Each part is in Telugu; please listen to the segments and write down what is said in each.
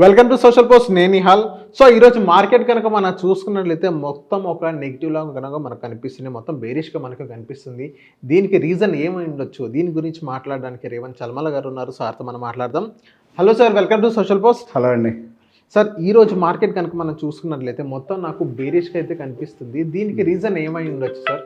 వెల్కమ్ టు సోషల్ పోస్ట్ నేను నిహాల్. సో ఈరోజు మార్కెట్ కనుక మనం చూసుకున్నట్లయితే మొత్తం ఒక నెగిటివ్లా కనుక మనకు కనిపిస్తుంది, మొత్తం బేరిష్గా మనకు కనిపిస్తుంది. దీనికి రీజన్ ఏమై ఉండొచ్చు, దీని గురించి మాట్లాడడానికి రేవంత్ చల్మల గారు ఉన్నారు. సార్తో మనం మాట్లాడదాం. Hello sir, welcome to social post. Hello అండి సార్, ఈరోజు మార్కెట్ కనుక మనం చూసుకున్నట్లయితే మొత్తం నాకు బేరిష్గా అయితే కనిపిస్తుంది. దీనికి రీజన్ ఏమై ఉండొచ్చు సార్?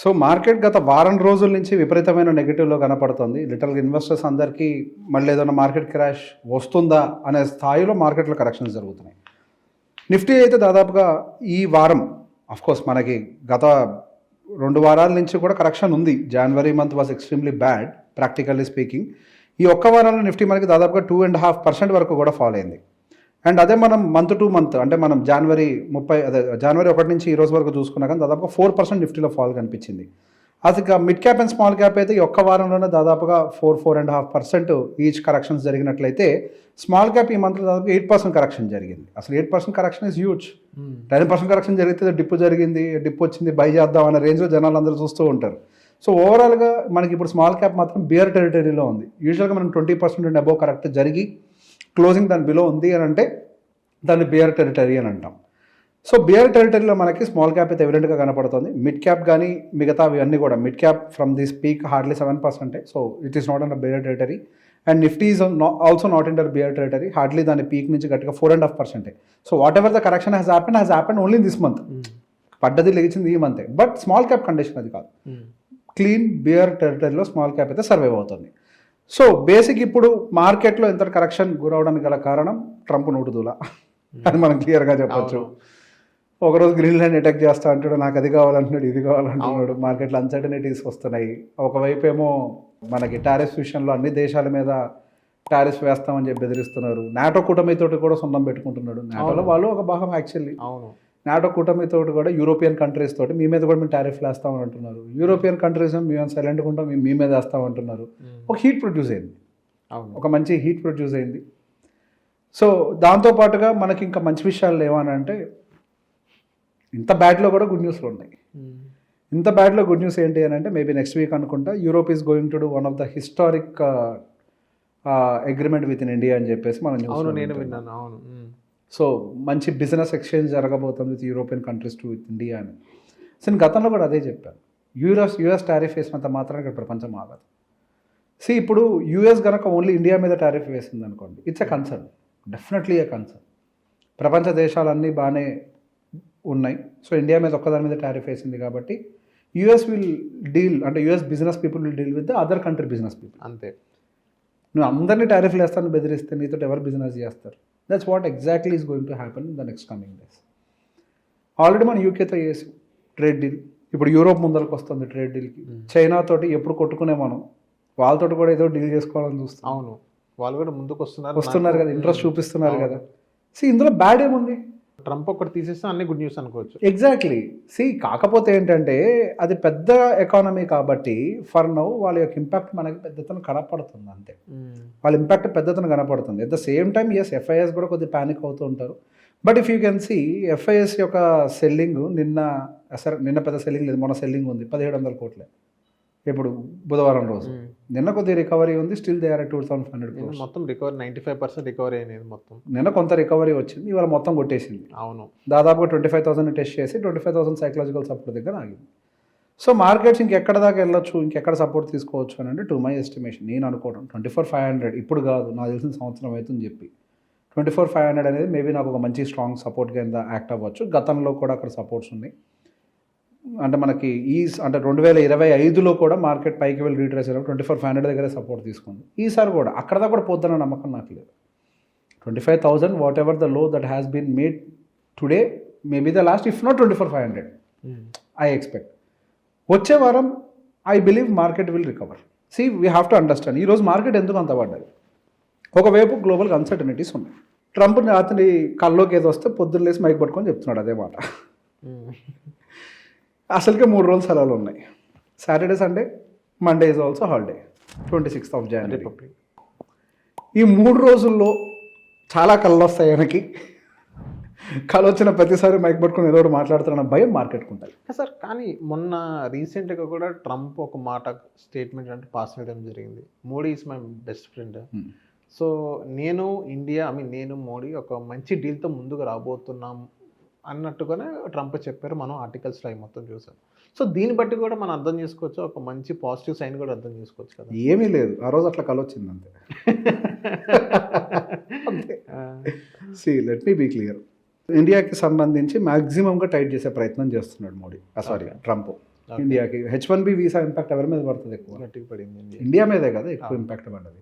సో మార్కెట్ గత వారం రోజుల నుంచి విపరీతమైన నెగిటివ్లో కనపడుతుంది. లిటరల్గా ఇన్వెస్టర్స్ అందరికీ మళ్ళీ ఏదైనా మార్కెట్ క్రాష్ వస్తుందా అనే స్థాయిలో మార్కెట్లో కరెక్షన్స్ జరుగుతున్నాయి. నిఫ్టీ అయితే దాదాపుగా ఈ వారం కోర్స్ మనకి గత 2 వారాల నుంచి కూడా కరెక్షన్ ఉంది. January month was extremely bad practically speaking. ఈ ఒక్క వారంలో నిఫ్టీ మనకి దాదాపుగా 2.5% వరకు కూడా ఫాల్ అయింది. అండ్ అదే మనం మంత్ టు మంత్ అంటే మనం జనవరి 1 నుంచి ఈ రోజు వరకు చూసుకున్నా కానీ దాదాపుగా 4% నిఫ్టీలో ఫాల్ కనిపించింది. అసలు mid cap and small cap అయితే ఈ ఒక్క వారంలోనే దాదాపుగా 4.5% ఈచ్ కరెక్షన్స్ జరిగినట్లయితే స్మాల్ క్యాప్ ఈ మంత్లో దాదాపు 8% కరెక్షన్ జరిగింది. అసలు 8% కరెక్షన్ ఇస్ హ్యూజ్. 10% కరెక్షన్ జరిగితే డిప్ జరిగింది, డిప్ వచ్చింది, బై చేద్దాం అనే రేంజ్లో జనాలు అందరూ చూస్తూ ఉంటారు. సో ఓవరాల్గా మనకి ఇప్పుడు స్మాల్ క్యాప్ మాత్రం బియర్ టెరిటరీలో ఉంది. యూజువల్గా మనం 20% అండ్ అబోవ్ కరెక్ట్ జరిగి క్లోజింగ్ దాని బిలో ఉంది అని అంటే దాన్ని బియర్ టెరిటరీ అని అంటాం. సో బియర్ టెరిటరీలో మనకి స్మాల్ క్యాప్ అయితే ఎవిడెంట్గా కనపడుతుంది. మిడ్ క్యాప్ కానీ మిగతా అన్నీ కూడా mid cap from this peak hardly 7%. So it is not in bear territory. And Nifty is also not in bear territory. Hardly దాని పీక్ నుంచి గట్టిగా 4.5%. So whatever the correction has happened only this month. పడ్డది లేచింది ఈ మంతే. బట్ స్మాల్ క్యాప్ కండిషన్ అది కాదు. క్లీన్ బియర్ టెరిటరీలో స్మాల్ క్యాప్ అయితే సర్వైవ్ అవుతుంది. సో బేసిక్ ఇప్పుడు మార్కెట్లో ఎంత కరెక్షన్ గురవడానికి గల కారణం ట్రంప్ నోటుదూల అని మనం క్లియర్గా చెప్పొచ్చు. ఒకరోజు గ్రీన్లాండ్ అటాక్ చేస్తా అంటాడు, నాకు అది కావాలంటున్నాడు, ఇది కావాలంటున్నాడు. మార్కెట్లో అన్సర్టనిటీస్ వస్తున్నాయి. ఒకవైపు ఏమో మనకి టారిఫ్ విషయంలో అన్ని దేశాల మీద టారిఫ్ వేస్తామని చెప్పి బెదిరిస్తున్నారు. నాటో కూటమితోటి కూడా సున్నం పెట్టుకుంటున్నాడు. నాటోలో వాళ్ళు ఒక భాగం యాక్చువల్లీ. నాటో కూటమితో కూడా యూరోపియన్ కంట్రీస్ తోటి మీ మీద కూడా మేము టారిఫ్లు వేస్తామని అంటున్నారు. యూరోపియన్ కంట్రీస్ మేము సైలెంట్గా ఉంటాం, మేము మీ మీద వేస్తామంటున్నారు. ఒక హీట్ ప్రొడ్యూస్ అయింది, ఒక మంచి హీట్ ప్రొడ్యూస్ అయింది. సో దాంతోపాటుగా మనకి ఇంకా మంచి విషయాలు ఏమని అంటే ఇంత బ్యాడ్లో కూడా గుడ్ న్యూస్లు ఉన్నాయి. ఇంత బ్యాడ్లో గుడ్ న్యూస్ ఏంటి అని అంటే మేబీ నెక్స్ట్ వీక్ అనుకుంటా Europe is going to do one of the historic agreement with in India అని చెప్పేసి మనం విన్నాను. సో మంచి బిజినెస్ ఎక్స్చేంజ్ జరగబోతుంది with European countries to with India అని. సో నేను గతంలో కూడా అదే చెప్పాను. యూఎస్ టారిఫ్ వేసినంత మాత్రం ఇక్కడ ప్రపంచం ఆగదు. ఇప్పుడు యూఎస్ కనుక ఓన్లీ ఇండియా మీద టారిఫ్ వేసింది అనుకోండి, it's a concern, definitely a concern. ప్రపంచ దేశాలన్నీ బాగానే ఉన్నాయి. సో ఇండియా మీద ఒక్కదాని మీద టారిఫ్ వేసింది కాబట్టి యూఎస్ విల్ డీల్, అంటే US business people will deal with the other country business people. అంతే. నువ్వు అందరినీ టారిఫ్లు వేస్తాను బెదిరిస్తే నీతో ఎవరు బిజినెస్ చేస్తారు? That's what exactly is going to happen in the next coming days. Already మనం యూకేతో చేసి ట్రేడ్ డీల్, ఇప్పుడు యూరోప్ ముందరకు వస్తుంది ట్రేడ్ డీల్కి. చైనా తోటి ఎప్పుడు కొట్టుకునే మనం వాళ్ళతో కూడా ఏదో డీల్ చేసుకోవాలని చూస్తాం. అవును, వాళ్ళు కూడా ముందుకు వస్తున్నారు కదా, ఇంట్రెస్ట్ చూపిస్తున్నారు కదా. ఇందులో బ్యాడ్ ఏముంది? ట్రంప్ ఒకటి తీసేస్తే అన్ని గుడ్ న్యూస్ అనుకోవచ్చు. ఎగ్జాక్ట్లీ. కాకపోతే ఏంటంటే అది పెద్ద ఎకానమీ కాబట్టి ఫర్ నౌ వాళ్ళ యొక్క ఇంపాక్ట్ మనకి పెద్దతను కనపడుతుంది. అంతే, వాళ్ళ ఇంపాక్ట్ పెద్దతను కనపడుతుంది. At the same time FIs కూడా కొద్దిగా ప్యానిక్ అవుతూ ఉంటారు. But if you can see FIs యొక్క సెల్లింగ్ నిన్న పెద్ద సెల్లింగ్ లేదు, మొన్న సెల్లింగ్ ఉంది 1700 కోట్లే. ఇప్పుడు బుధవారం రోజు నిన్న కొద్దిగా రికవరీ ఉంది. Still they are 2500 crores. మొత్తం రికవరీ 95% రికవరీ అయినది. మొత్తం నిన్న కొంత రికవరీ వచ్చింది, ఇవాళ మొత్తం కొట్టేసింది. అవును, దాదాపుగా 25,000 టెస్ట్ చేసి 25,000 సైకలాజికల్ సపోర్ట్ దగ్గర ఆగింది. సో మార్కెట్స్ ఇంకెక్కడ దాకా వెళ్ళొచ్చు, ఇంకెక్కడ సపోర్ట్ తీసుకోవచ్చు అని అంటే టు మై ఎస్టిమేషన్, నేను అనుకోవడం 24,500 ఇప్పుడు కాదు, నాకు తెలిసిన సంవత్సరం అవుతుంది చెప్పి 24,500 అనేది మేబీ నాకు ఒక మంచి స్ట్రాంగ్ సపోర్ట్ కింద యాక్ట్ అవ్వచ్చు. గతంలో కూడా అక్కడ సపోర్ట్స్ ఉన్నాయి. అంటే మనకి అంటే 2025లో కూడా మార్కెట్ పైకి వెళ్ళి రీట్రేస్ అయినప్పుడు 24,500 దగ్గర సపోర్ట్ తీసుకుంది. ఈసారి కూడా అక్కడ దాకా కూడా పోద్దన్న నమ్మకం నాకు లేదు. 25,000 whatever the low that has been made today maybe the last, if not 24,500 I expect. వచ్చే వారం I believe market will recover. We have to understand ఈరోజు మార్కెట్ ఎందుకు అంత పడ్డది. ఒకవైపు గ్లోబల్ అన్సర్టనిటీస్ ఉన్నాయి. ట్రంప్ రాత్రి కల్లోకి ఏదో వస్తే పొద్దున్న లేసి మైక్ పట్టుకొని చెప్తున్నాడు అదే మాట. అసలుకే 3 రోజులు సెలవులు ఉన్నాయి, Saturday Sunday, Monday is also holiday, 26th of January. ఈ 3 రోజుల్లో చాలా కళ్ళు వస్తాయి ఆయనకి. కళ్ళు వచ్చిన ప్రతిసారి మైక్ పట్టుకుని ఏదో ఒకటి మాట్లాడుతున్న భయం మార్కెట్కి ఉంటుంది సార్. కానీ మొన్న రీసెంట్గా కూడా ట్రంప్ ఒక మాట స్టేట్మెంట్ అంటే పాస్ చేయడం జరిగింది. Modi is my best friend, so నేను మోడీ ఒక మంచి డీల్తో ముందుకు రాబోతున్నాం అన్నట్టుగానే ట్రంప్ చెప్పారు. మనం ఆర్టికల్స్లో అవి మొత్తం చూసాం. సో దీన్ని బట్టి కూడా మనం అర్థం చేసుకోవచ్చు, ఒక మంచి పాజిటివ్ సైన్ కూడా అర్థం చేసుకోవచ్చు కదా. ఏమీ లేదు, ఆ రోజు అట్లా కలొచ్చింది అంతే. See let me be clear, ఇండియాకి సంబంధించి మ్యాక్సిమంగా టైట్ చేసే ప్రయత్నం చేస్తున్నాడు మోడీ, సారీ ట్రంప్. ఇండియాకి H1B వీసా ఇంపాక్ట్ ఎవరి మీద పడుతుంది? ఎక్కువ గట్టిగా పడింది ఇండియా మీదే కదా ఎక్కువ ఇంపాక్ట్ పడ్డది.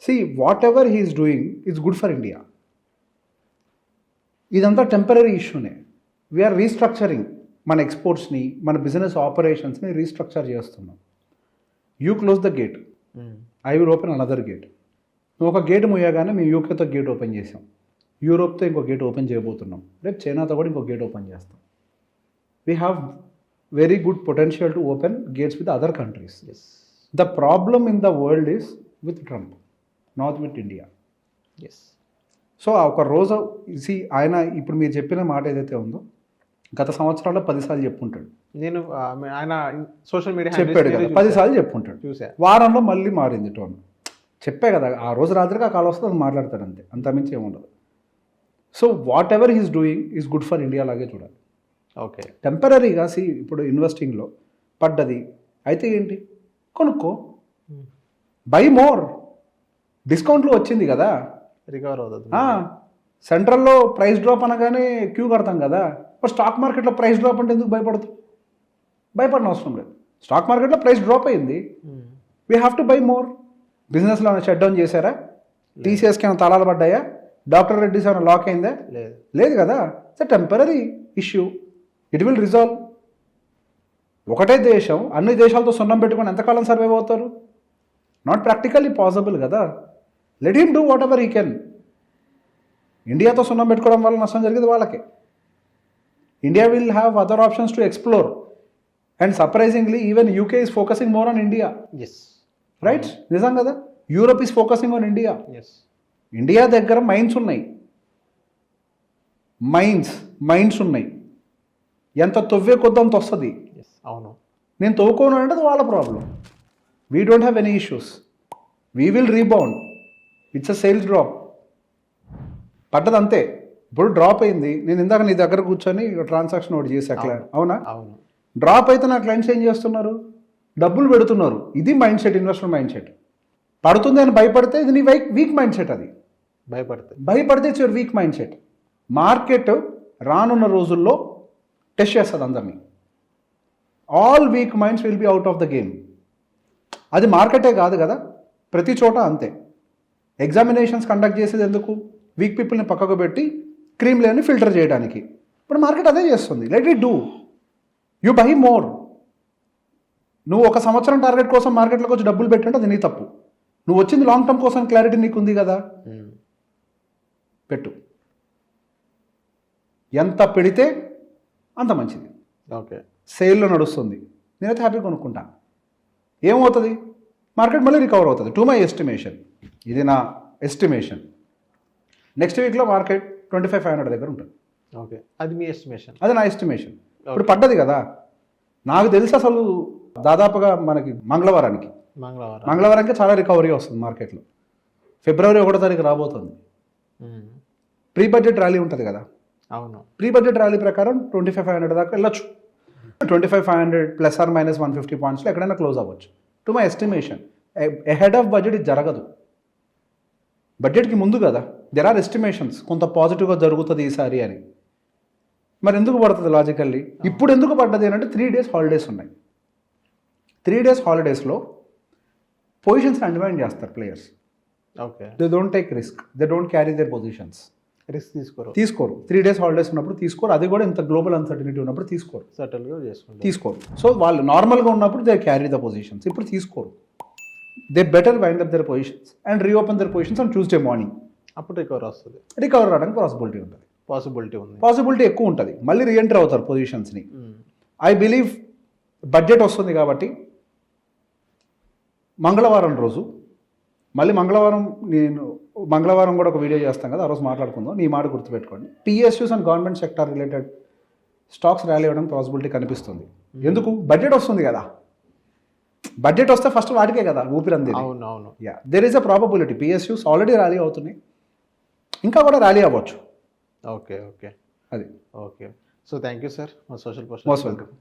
See whatever he is doing is good for India. ఇదంతా టెంపరీ ఇష్యూనే. వీఆర్ రీస్ట్రక్చరింగ్ మన ఎక్స్పోర్ట్స్ని, మన బిజినెస్ ఆపరేషన్స్ని రీస్ట్రక్చర్ చేస్తున్నాం. You close the gate, I will open another gate. నువ్వు ఒక గేట్ మూయగానే మేము యూకేతో గేట్ ఓపెన్ చేసాం, యూరోప్తో ఇంకో గేట్ ఓపెన్ చేయబోతున్నాం, రేపు చైనాతో కూడా ఇంకో గేట్ ఓపెన్ చేస్తాం. We have very good potential to open gates with other countries. The problem in the world is with Trump, not with India. So ఒక రోజు ఆయన ఇప్పుడు మీరు చెప్పిన మాట ఏదైతే ఉందో గత సంవత్సరాల్లో 10 సార్లు చెప్పుంటాడు. నేను ఆయన సోషల్ మీడియా చెప్పాడు కదా, 10 సార్లు చెప్పుంటాడు. చూసా, వారంలో మళ్ళీ మారింది టోన్. చెప్పే కదా, ఆ రోజు రాత్రికి ఆ కాల్ వస్తుంది, అది మాట్లాడతాడు అంతే, అంతమించి ఏముండదు. So what ever he's doing is good for India లాగే చూడాలి. ఓకే, టెంపరీగా ఇప్పుడు ఇన్వెస్టింగ్లో పడ్డది అయితే ఏంటి, కొనుక్కో, బై మోర్, డిస్కౌంట్లో వచ్చింది కదా, రికవర్ అవుతుంది. సెంట్రల్లో ప్రైస్ డ్రాప్ అనగానే క్యూ కడతాం కదా, మరి స్టాక్ మార్కెట్లో ప్రైస్ డ్రాప్ అంటే ఎందుకు భయపడతాం? భయపడిన అవసరం లేదు. స్టాక్ మార్కెట్లో ప్రైస్ డ్రాప్ అయింది, we have to buy more. బిజినెస్లో ఏమైనా షట్ డౌన్ చేశారా? టీసీఎస్కి ఏమైనా తాళాలు పడ్డాయా? డాక్టర్ రెడ్డిస్ ఏమైనా లాక్ అయిందా? లేదు కదా. It's a temporary issue, it will resolve. ఒకటే దేశం అన్ని దేశాలతో సున్నం పెట్టుకొని ఎంతకాలం సర్వైవ్ అవుతారు? నాట్ ప్రాక్టికల్లీ పాసిబుల్ కదా. Let him do whatever he can. ఇండియాతో సున్నం పెట్టుకోవడం వల్ల నష్టం జరిగేది వాళ్ళకే. India will have other options to explore, and surprisingly even UK is focusing more on India. Right, నిజం కదా. Europe is focusing on India. India దగ్గర మైన్స్ ఉన్నాయి, మైన్స్ ఉన్నాయి. ఎంత తవ్వే కొద్దంత వస్తుంది. అవును, నేను తవ్వుకోను అంటే అది వాళ్ళ problem. We don't have any issues, we will rebound. It's a sales drop, పడ్డది అంతే. ఇప్పుడు డ్రాప్ అయింది, నేను ఇందాక నీ దగ్గర కూర్చొని ట్రాన్సాక్షన్ ఒకటి చేసి అట్లా, అవునా? అవును. డ్రాప్ అయితే నా క్లయింట్స్ ఏం చేస్తున్నారు? డబ్బులు పెడుతున్నారు. ఇది mind set, investor mind set. పడుతుంది అని భయపడితే ఇది నీ వీక్ మైండ్ సెట్. అది భయపడితే it's your week mind set. Market రానున్న రోజుల్లో టెస్ట్ చేస్తుంది అందరినీ. All week minds will be out of the game. అది మార్కెటే కాదు కదా, ప్రతి చోట అంతే. ఎగ్జామినేషన్స్ కండక్ట్ చేసేది ఎందుకు? వీక్ పీపుల్ని పక్కకు పెట్టి క్రీమ్ లేని ఫిల్టర్ చేయడానికి. ఇప్పుడు మార్కెట్ అదే చేస్తుంది. Let it do, you by more. నువ్వు ఒక సంవత్సరం టార్గెట్ కోసం మార్కెట్లోకి వచ్చి డబ్బులు పెట్టంటే అది నీ తప్పు. నువ్వు వచ్చింది లాంగ్ టర్మ్ కోసం, క్లారిటీ నీకు ఉంది కదా, పెట్టు. ఎంత పెడితే అంత మంచిది. ఓకే, సేల్లో నడుస్తుంది, నేనైతే హ్యాపీగా కొనుక్కుంటా. ఏమవుతుంది? మార్కెట్ మళ్ళీ రికవర్ అవుతుంది. టు మై ఎస్టిమేషన్, ఇది నా ఎస్టిమేషన్. నెక్స్ట్ వీక్లో మార్కెట్ 25,500 దగ్గర ఉంటుంది. ఓకే, అది మీ ఎస్టిమేషన్? అది నా ఎస్టిమేషన్. ఇప్పుడు పడ్డది కదా, నాకు తెలిసి అసలు దాదాపుగా మనకి మంగళవారానికి చాలా రికవరీ వస్తుంది మార్కెట్లో. ఫిబ్రవరి 1వ తారీఖు రాబోతుంది. ప్రీ బడ్జెట్ ర్యాలీ ఉంటుంది కదా. అవును, ప్రీ బడ్జెట్ ర్యాలీ ప్రకారం 25,500 దాకా వెళ్ళొచ్చు. 25,500 ± 150 పాయింట్స్లో ఎక్కడైనా క్లోజ్ అవ్వచ్చు. To my estimation. Ahead of budget ఇది జరగదు, బడ్జెట్కి ముందు కదా. దెర్ ఆర్ ఎస్టిమేషన్స్, కొంత పాజిటివ్గా జరుగుతుంది ఈసారి అని. మరి ఎందుకు పడుతుంది లాజికల్లీ? ఇప్పుడు ఎందుకు పడ్డది అంటే 3 days హాలిడేస్ ఉన్నాయి. 3 days హాలిడేస్లో పొజిషన్స్ అన్వైండ్ చేస్తారు players. Okay, they don't take risk, they don't carry there positions. Risk తీసుకోరు. 3 days హాలిడేస్ ఉన్నప్పుడు తీసుకోరు. అది కూడా ఇంత గ్లోబల్ అన్సర్టనిటీ ఉన్నప్పుడు తీసుకోరు. తీసుకోరు. సో వాళ్ళు నార్మల్గా ఉన్నప్పుడు దే క్యారీ ద పొజిషన్స్. ఇప్పుడు తీసుకోరు. They better wind up their positions and reopen their positions on Tuesday morning. అప్పుడు రికవర్ రావడానికి పాసిబిలిటీ ఉంటుంది. పాసిబిలిటీ ఎక్కువ ఉంటుంది. మళ్ళీ రీఎంటర్ అవుతారు పొజిషన్స్ని. ఐ బిలీవ్ బడ్జెట్ వస్తుంది కాబట్టి మంగళవారం రోజు, మళ్ళీ మంగళవారం కూడా ఒక వీడియో చేస్తాం కదా, ఆ రోజు మాట్లాడుకుందాం. నీ మాట గుర్తుపెట్టుకోండి. PSUs and government sector related stocks rally అవ్వడానికి పాసిబిలిటీ కనిపిస్తుంది. ఎందుకు? బడ్జెట్ వస్తుంది కదా. బడ్జెట్ వస్తే ఫస్ట్ వాటికే కదా ఊపిరంది. అవును అవును. Yeah, there is a probability PSUs already rally అవుతున్నాయి, ఇంకా కూడా ర్యాలీ అవ్వచ్చు. ఓకే ఓకే అది okay. So thank you sir, మా సోషల్ పోస్ట్. Most welcome.